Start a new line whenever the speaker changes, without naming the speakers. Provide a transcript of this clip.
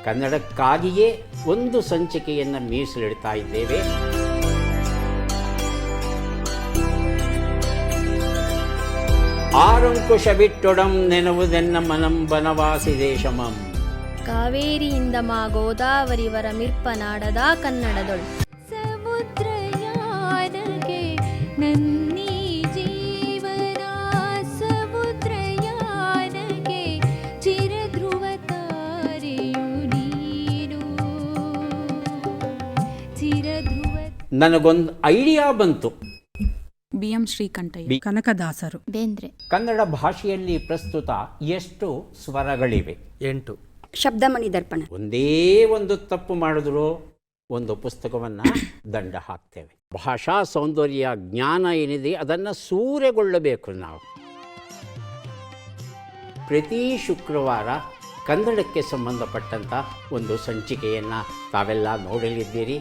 ಕನ್ನಡಕ್ಕಾಗಿಯೇ ಒಂದು ಸಂಚಿಕೆಯನ್ನು ಮೀಸಲಿಡ್ತಾ ಇದ್ದೇವೆ. ಆರಂಕುಶ ಬಿಟ್ಟೊಡಂ ನೆನವುದೆನ್ನ ಮನಂ ಬನವಾಸಿ ದೇಶಮಂ.
ಕಾವೇರಿಯಿಂದ ಮಾ ಗೋದಾವರಿವರ ಮಿರ್ಪನಾಡದ ಕನ್ನಡದೊಳು.
ಸಮುದ್ರಯಾನಗೆ ನನ್ನೀ ಜೀವನ, ಸಮುದ್ರಯಾನಗೆ ಚಿರಧ್ರುವ ತಾರೆಯು ನೀನು, ಚಿರಧ್ರುವ.
ನನಗೊಂದು ಐಡಿಯಾ ಬಂತು.
BM ಶ್ರೀಕಂಠಯ್ಯ, ಕನಕದಾಸರು,
ಬೇಂದ್ರೆ.
ಕನ್ನಡ ಭಾಷೆಯಲ್ಲಿ ಪ್ರಸ್ತುತ ಎಷ್ಟು ಸ್ವರಗಳಿವೆ?
8.
ಶಬ್ದಮಣಿ ದರ್ಪಣ.
ಒಂದೇ ಒಂದು ತಪ್ಪು ಮಾಡಿದ್ರು ಒಂದು ಪುಸ್ತಕವನ್ನು ದಂಡ ಹಾಕ್ತೇವೆ. ಭಾಷಾ ಸೌಂದರ್ಯ ಜ್ಞಾನ ಏನಿದೆ ಅದನ್ನು ಸೂರೆಗೊಳ್ಳಬೇಕು ನಾವು. ಪ್ರತಿ ಶುಕ್ರವಾರ ಕನ್ನಡಕ್ಕೆ ಸಂಬಂಧಪಟ್ಟಂಥ ಒಂದು ಸಂಚಿಕೆಯನ್ನು ತಾವೆಲ್ಲ ನೋಡಲಿದ್ದೀರಿ.